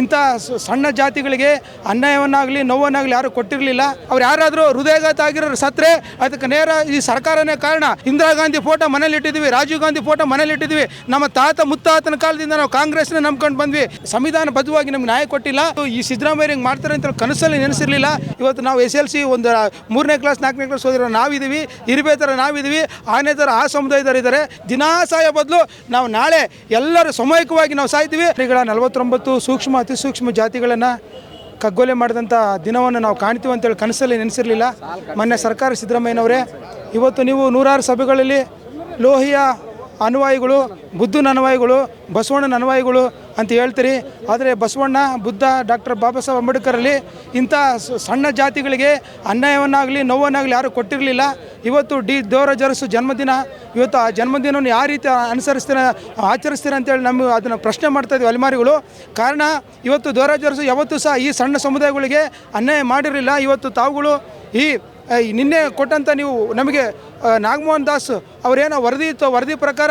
ಇಂಥ ಸಣ್ಣ ಜಾತಿಗಳಿಗೆ ಅನ್ಯಾಯವನ್ನಾಗಲಿ ನೋವನ್ನಾಗಲಿ ಯಾರು ಕೊಟ್ಟಿರಲಿಲ್ಲ. ಅವ್ರು ಯಾರಾದರೂ ಹೃದಯಘಾತ ಆಗಿರೋರು ಸತ್ತರೆ ಅದಕ್ಕೆ ನೇರ ಈ ಸರ್ಕಾರನೇ ಕಾರಣ. ಇಂದಿರಾ ಗಾಂಧಿ ಫೋಟೋ ಮನೇಲಿ ಇಟ್ಟಿದ್ವಿ, ರಾಜೀವ್ ಗಾಂಧಿ ಫೋಟೋ ಮನೇಲಿ ಇಟ್ಟಿದ್ವಿ. ನಮ್ಮ ತಾತ ಮುತ್ತಾತನ ಕಾಲದಿಂದ ನಾವು ಕಾಂಗ್ರೆಸ್ನ ನಂಬ್ಕೊಂಡು ಬಂದ್ವಿ. ಸಂವಿಧಾನಬದ್ಧವಾಗಿ ನಮ್ಗೆ ನ್ಯಾಯ ಕೊಟ್ಟಿಲ್ಲ. ಈ ಸಿದ್ದರಾಮಯ್ಯ ಹಿಂಗೆ ಮಾಡ್ತಾರೆ ಅಂತ ಕನಸಲ್ಲಿ ನೆನೆಸಿರಲಿಲ್ಲ. ಇವತ್ತು ನಾವು SLC ಒಂದು 3ನೇ ಕ್ಲಾಸ್ 4ನೇ ಕ್ಲಾಸ್ ಓದಿರೋ ನಾವಿದ್ದೀವಿ, ಇರಬೇ ಥರ ನಾವಿದ್ದೀವಿ, ಆನೆ ಥರ ಆ ಸಮುದಾಯದವರು ಇದ್ದಾರೆ. ದಿನಾ ಸಾಯೋ ಬದಲು ನಾವು ನಾಳೆ ಎಲ್ಲರೂ ಸಾಮೂಹಿಕವಾಗಿ ನಾವು ಸಾಯ್ತೀವಿ. 49 ಸೂಕ್ಷ್ಮ ಅತಿ ಸೂಕ್ಷ್ಮ ಜಾತಿಗಳನ್ನು ಕಗ್ಗೊಲೆ ಮಾಡಿದಂಥ ದಿನವನ್ನು ನಾವು ಕಾಣ್ತೀವಿ ಅಂತೇಳಿ ಕನಸಲ್ಲಿ ನೆನೆಸಿರಲಿಲ್ಲ. ಮೊನ್ನೆ ಸರ್ಕಾರ ಸಿದ್ದರಾಮಯ್ಯನವರೇ, ಇವತ್ತು ನೀವು ನೂರಾರು ಸಭೆಗಳಲ್ಲಿ ಲೋಹಿಯ ಅನುಯಾಯಿಗಳು, ಬುದ್ಧನ ಅನುಯಾಯಿಗಳು, ಬಸವಣ್ಣನ ಅನುಯಾಯಿಗಳು ಅಂತ ಹೇಳ್ತೀರಿ. ಆದರೆ ಬಸವಣ್ಣ, ಬುದ್ಧ, ಡಾಕ್ಟರ್ ಬಾಬಾ ಸಾಹೇಬ್ ಅಂಬೇಡ್ಕರಲ್ಲಿ ಇಂಥ ಸಣ್ಣ ಜಾತಿಗಳಿಗೆ ಅನ್ಯಾಯವನ್ನಾಗಲಿ ನೋವನ್ನಾಗಲಿ ಯಾರು ಕೊಟ್ಟಿರಲಿಲ್ಲ. ಇವತ್ತು ದೇವರಾಜ ಅರಸು ಜನ್ಮದಿನ, ಇವತ್ತು ಆ ಜನ್ಮದಿನವನ್ನು ಯಾವ ರೀತಿ ಆಚರಿಸ್ತೀರ ಅಂತೇಳಿ ನಮಗೆ ಅದನ್ನು ಪ್ರಶ್ನೆ ಮಾಡ್ತಾಯಿದ್ವಿ ಅಲೆಮಾರಿಗಳು. ಕಾರಣ ಇವತ್ತು ದೇವರಾಜ ಅರಸು ಯಾವತ್ತೂ ಸಹ ಈ ಸಣ್ಣ ಸಮುದಾಯಗಳಿಗೆ ಅನ್ಯಾಯ ಮಾಡಿರಲಿಲ್ಲ. ಇವತ್ತು ತಾವುಗಳು ನಿನ್ನೆ ಕೊಟ್ಟಂಥ ನೀವು ನಮಗೆ ನಾಗಮೋಹನ್ ದಾಸ್ ಅವರೇನೋ ವರದಿ ಇತ್ತು, ವರದಿ ಪ್ರಕಾರ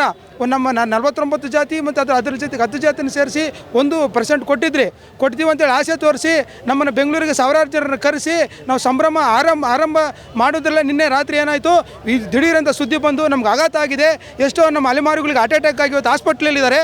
ನಮ್ಮ 49 ಜಾತಿ ಮತ್ತು ಅದ್ರ ಜೊತೆಗೆ 10 ಜಾತಿನ ಸೇರಿಸಿ 1% ಕೊಡ್ತೀವಿ ಅಂತೇಳಿ ಆಸೆ ತೋರಿಸಿ ನಮ್ಮನ್ನು ಬೆಂಗಳೂರಿಗೆ ಸಾವಿರಾರು ಜನರನ್ನು ಕರೆಸಿ ನಾವು ಸಂಭ್ರಮ ಆರಂಭ ಮಾಡೋದ್ರಲ್ಲ. ನಿನ್ನೆ ರಾತ್ರಿ ಏನಾಯಿತು, ಈ ದಿಢೀರಂಥ ಸುದ್ದಿ ಬಂದು ನಮ್ಗೆ ಆಘಾತ ಆಗಿದೆ. ಎಷ್ಟೋ ನಮ್ಮ ಅಲೆಮಾರಿಗಳಿಗೆ ಹಾರ್ಟ್ ಅಟ್ಯಾಕ್ ಆಗಿ ಇವತ್ತು ಹಾಸ್ಪಿಟ್ಲಲ್ಲಿದ್ದಾರೆ.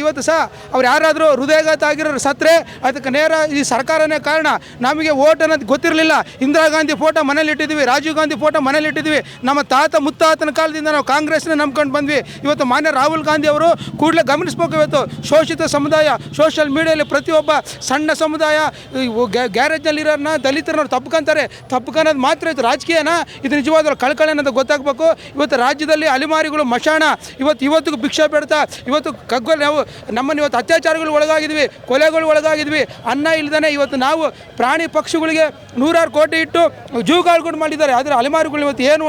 ಇವತ್ತು ಸಹ ಅವ್ರು ಯಾರಾದರೂ ಹೃದಯಘಾತ ಆಗಿರೋರು ಸತ್ತರೆ ಅದಕ್ಕೆ ನೇರ ಈ ಸರ್ಕಾರನೇ ಕಾರಣ. ನಮಗೆ ಓಟ್ ಅನ್ನೋದು ಗೊತ್ತಿರಲಿಲ್ಲ. ಇಂದಿರಾ ಗಾಂಧಿ ಫೋಟೋ ಮನೇಲಿ ಇಟ್ಟಿದ್ವಿ, ರಾಜೀವ್ ಗಾಂಧಿ ಫೋಟೋ ಮನೇಲಿ ಇಟ್ಟಿದ್ವಿ. ನಮ್ಮ ತಾತ ಮುತ್ತಾತನ ಕಾಲದಿಂದ ನಾವು ಕಾಂಗ್ರೆಸ್ನ ನಂಬ್ಕೊಂಡು ಬಂದ್ವಿ. ಇವತ್ತು ಮಾನ್ಯ ರಾಹುಲ್ ಗಾಂಧಿ ಅವರು ಕೂಡಲೇ ಗಮನಿಸಬೇಕು. ಇವತ್ತು ಶೋಷಿತ ಸಮುದಾಯ, ಸೋಷಿಯಲ್ ಮೀಡಿಯಲ್ಲಿ ಪ್ರತಿಯೊಬ್ಬ ಸಣ್ಣ ಸಮುದಾಯ ಗ್ಯಾರೇಜ್ನಲ್ಲಿರೋರನ್ನ ದಲಿತರನ್ನ ತಪ್ಪುಕನ್ನೋದು ಮಾತ್ರ ಇದು ರಾಜಕೀಯನ, ಇದು ನಿಜವಾದ ಕಳ್ಕಳೆ ಅನ್ನೋದು ಗೊತ್ತಾಗಬೇಕು. ಇವತ್ತು ರಾಜ್ಯದಲ್ಲಿ ಅಲೆಮಾರಿಗಳು ಮಶಾಣ, ಇವತ್ತಿಗೂ ಭಿಕ್ಷೆ ಬೇಡ್ತಾ ಇವತ್ತು ಕಗ್ಗೊಲೆ, ನಾವು ನಮ್ಮನ್ನು ಇವತ್ತು ಅತ್ಯಾಚಾರಗಳು ಒಳಗಾಗಿದ್ವಿ, ಕೊಲೆಗಳು ಒಳಗಾಗಿದ್ವಿ. ಅನ್ನ ಇಲ್ಲದೇ ಇವತ್ತು ನಾವು ಪ್ರಾಣಿ ಪಕ್ಷಿಗಳಿಗೆ 100 ಕೋಟಿ ಇಟ್ಟು ಜೂಗಾಳ್ಕೊಂಡು ಮಾಡಿದ್ದಾರೆ. ಆದರೆ ಅಲೆಮಾರಿಗಳು ಇವತ್ತು ಏನು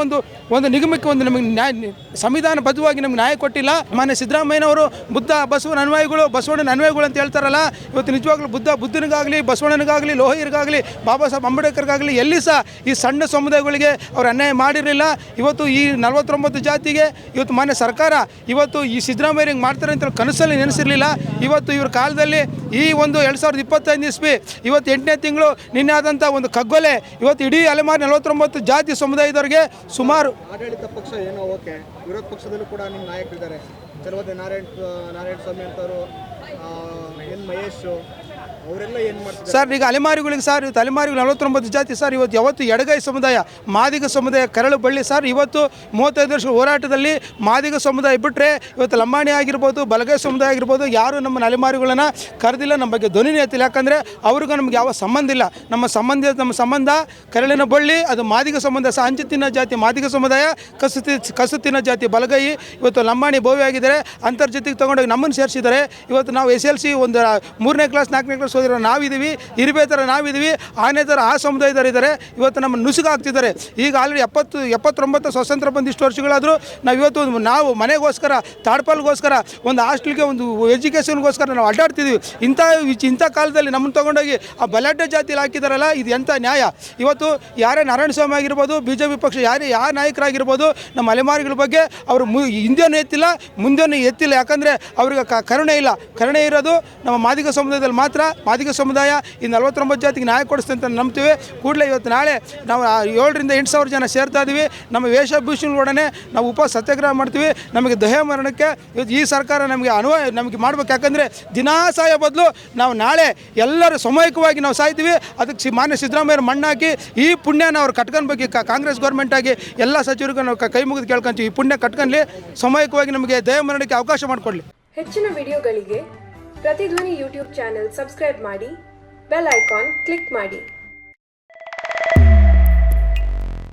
ಒಂದು ನಿಗಮಕ್ಕೆ ನಮಗೆ ಸಂವಿಧಾನಬದ್ಧವಾಗಿ ನಮ್ಗೆ ನ್ಯಾಯ ಕೊಟ್ಟಿಲ್ಲ. ಮಾನ್ಯ ಸಿದ್ದರಾಮಯ್ಯನವರು ಬುದ್ಧ ಬಸವನ ಅನ್ವಯಗಳು ಅಂತ ಹೇಳ್ತಾರಲ್ಲ, ಇವತ್ತು ನಿಜವಾಗ್ಲೂ ಬುದ್ಧನಿಗಾಗಲಿ, ಬಸವಣ್ಣನಿಗಾಗಲಿ, ಲೋಹಿಯರಿಗಾಗಲಿ, ಬಾಬಾ ಸಾಹೇಬ್ ಅಂಬೇಡ್ಕರ್ಗಾಗಲಿ ಎಲ್ಲಿ ಸಹ ಈ ಸಣ್ಣ ಸಮುದಾಯಗಳಿಗೆ ಅವ್ರು ಅನ್ಯಾಯ ಮಾಡಿರಲಿಲ್ಲ. ಇವತ್ತು ಈ 49 ಜಾತಿಗೆ ಇವತ್ತು ಮಾನ್ಯ ಸರ್ಕಾರ ಇವತ್ತು ಈ ಸಿದ್ದರಾಮಯ್ಯ ಹಿಂಗೆ ಮಾಡ್ತಾರೆ ಅಂತ ಕನಸಲ್ಲಿ ನೆನೆಸಿರಲಿಲ್ಲ. ಇವತ್ತು ಇವ್ರ ಕಾಲದಲ್ಲಿ ಈ 2025 ಇಸ್ವಿ ಇವತ್ತು 8ನೇ ತಿಂಗಳು ನಿನ್ನೆ ಆದಂಥ ಒಂದು ಕಗ್ಗೊಲೆ ಇವತ್ತು ಇಡೀ ಅಲೆಮಾರಿ 49 ಜಾತಿ ಸಮುದಾಯದವರಿಗೆ ಸುಮಾರು ಆಡಳಿತ ಪಕ್ಷ ಏನೋ ಓಕೆ, ವಿರೋಧ ಪಕ್ಷದಲ್ಲೂ ಕೂಡ ನಿಮ್ಮ ನಾಯಕರಿದ್ದಾರೆ. ಚಲವದೆ ನಾರಾಯಣ ಸ್ವಾಮಿ ಅಂತವರು, ಎನ್ ಮಹೇಶ್ ಅವರೆಲ್ಲ ಏನು ಮಾಡ್ತಾರೆ ಸರ್? ಈಗ ಅಲೆಮಾರಿಗಳಿಗೆ ಸರ್, ಇವತ್ತು ಅಲೆಮಾರಿಗಳು 49 ಜಾತಿ ಸರ್. ಯಾವತ್ತು ಎಡಗೈ ಸಮುದಾಯ, ಮಾದಿಗ ಸಮುದಾಯ ಕರಳು ಬಳ್ಳಿ ಸರ್. ಇವತ್ತು 35 ವರ್ಷ ಹೋರಾಟದಲ್ಲಿ ಮಾದಿಗ ಸಮುದಾಯ ಬಿಟ್ಟರೆ ಇವತ್ತು ಲಂಬಾಣಿ ಆಗಿರ್ಬೋದು, ಬಲಗೈ ಸಮುದಾಯ ಆಗಿರ್ಬೋದು, ಯಾರು ನಮ್ಮ ಅಲೆಮಾರಿಗಳನ್ನು ಕರೆದಿಲ್ಲ, ನಮ್ಮ ಬಗ್ಗೆ ಧ್ವನಿನೇ ಎತ್ತಿಲ್ಲ. ಯಾಕಂದರೆ ಅವ್ರಿಗೂ ನಮ್ಗೆ ಯಾವ ಸಂಬಂಧ ಇಲ್ಲ. ನಮ್ಮ ಸಂಬಂಧ ಕರಳಿನ ಬಳ್ಳಿ, ಅದು ಮಾದಿಗ ಸಂಬಂಧ ಸಹ. ಹಂಚು ತಿನ್ನೋ ಜಾತಿ ಮಾದಿಗ ಸಮುದಾಯ, ಕಸು ತಿನ್ನೋ ಜಾತಿ ಬಲಗೈ. ಇವತ್ತು ಲಂಬಾಣಿ ಭವ್ಯ ಆಗಿದ್ದಾರೆ, ಅಂತರ್ ಜೊತೆಗೆ ತೊಗೊಂಡೋಗಿ ನಮ್ಮನ್ನು ಸೇರಿಸಿದ್ದಾರೆ. ಇವತ್ತು ನಾವು SLC ಒಂದು 3ನೇ ಕ್ಲಾಸ್ 4ನೇ ಕ್ಲಾಸ್ ಓದಿರೋ ನಾವಿದ್ದೀವಿ, ಇರಬೇ ಥರ ನಾವಿದ್ದೀವಿ, ಆನೆ ಥರ ಆ ಸಮುದಾಯದವರು ಇದ್ದಾರೆ. ಇವತ್ತು ನಮ್ಮ ನುಸುಗಾಗ್ತಿದ್ದಾರೆ. ಈಗ ಆಲ್ರೆಡಿ 79 ಸ್ವಾತಂತ್ರ್ಯ ಬಂದು ಇಷ್ಟು ವರ್ಷಗಳಾದರೂ ನಾವು ಮನೆಗೋಸ್ಕರ, ತಾಡ್ಪಾಲ್ಗೋಸ್ಕರ, ಒಂದು ಹಾಸ್ಟೆಲ್ಗೆ, ಒಂದು ಎಜುಕೇಷನ್ಗೋಸ್ಕರ ನಾವು ಅಡ್ಡಾಡ್ತಿದ್ದೀವಿ. ಇಂಥ ಕಾಲದಲ್ಲಿ ನಮ್ಮನ್ನು ತೊಗೊಂಡೋಗಿ ಆ ಬಲಾಢ್ಯ ಜಾತಿಯಲ್ಲಿ ಹಾಕಿದಾರಲ್ಲ, ಇದು ಎಂಥ ನ್ಯಾಯ? ಇವತ್ತು ಯಾರೇ ನಾರಾಯಣ ಸ್ವಾಮಿ ಆಗಿರ್ಬೋದು, BJP ಪಕ್ಷ ಯಾವ ನಾಯಕರಾಗಿರ್ಬೋದು, ನಮ್ಮ ಅಲೆಮಾರಿಗಳ ಬಗ್ಗೆ ಅವರು ಹಿಂದೆನೂ ಎತ್ತಿಲ್ಲ, ಮುಂದೆನೂ ಎತ್ತಿಲ್ಲ. ಯಾಕಂದರೆ ಅವ್ರಿಗೆ ಕರುಣೆ ಇಲ್ಲ. ಕರುಣೆ ಇರೋದು ನಮ್ಮ ಮಾದಿಗ ಸಮುದಾಯದಲ್ಲಿ ಮಾತ್ರ. ಮಾದಿಗ ಸಮುದಾಯ ಈ 49 ಜಾತಿಗೆ ನ್ಯಾಯ ಕೊಡಿಸ್ತಂತ ಅಂತ ನಂಬ್ತೀವಿ. ಕೂಡಲೇ ಇವತ್ತು ನಾಳೆ ನಾವು 7,000 8 ಸಾವಿರ ಜನ ಸೇರ್ತಾ ಇದ್ದೀವಿ. ನಮ್ಮ ವೇಷಭೂಷಣಗಳೊಡನೆ ನಾವು ಉಪವಾಸ ಸತ್ಯಾಗ್ರಹ ಮಾಡ್ತೀವಿ. ನಮಗೆ ದಹೆ ಮರಣಕ್ಕೆ ಇವತ್ತು ಈ ಸರ್ಕಾರ ನಮಗೆ ಮಾಡ್ಬೇಕು. ಯಾಕಂದರೆ ದಿನಾ ಸಾಯೋ ಬದಲು ನಾವು ನಾಳೆ ಎಲ್ಲರೂ ಸಾಮೂಹಿಕವಾಗಿ ನಾವು ಸಾಯ್ತೀವಿ. ಅದಕ್ಕೆ ಮಾನ್ಯ ಸಿದ್ದರಾಮಯ್ಯರು ಮಣ್ಣಾಕಿ ಈ ಪುಣ್ಯನ ಅವ್ರು ಕಟ್ಕೊಳ್ಬೇಕು. ಕಾಂಗ್ರೆಸ್ ಗೌರ್ಮೆಂಟಾಗಿ ಎಲ್ಲ ಸಚಿವರಿಗೂ ನಾವು ಕೈ ಮುಗಿದು ಕೇಳ್ಕೊಂತೀವಿ, ಈ ಪುಣ್ಯ ಕಟ್ಕೊಂಡ್ಲಿ ಸಾಮೂಹಿಕವಾಗಿ ನಮಗೆ ದಹೆ ಮರಣಕ್ಕೆ ಅವಕಾಶ ಮಾಡಿಕೊಡ್ಲಿ. ಹೆಚ್ಚಿನ ವಿಡಿಯೋಗಳಿಗೆ ಪ್ರತಿಧ್ವನಿ ಯೂಟ್ಯೂಬ್ ಚಾನೆಲ್ ಸಬ್ಸ್ಕ್ರೈಬ್ ಮಾಡಿ, ಬೆಲ್ ಐಕಾನ್ ಕ್ಲಿಕ್ ಮಾಡಿ.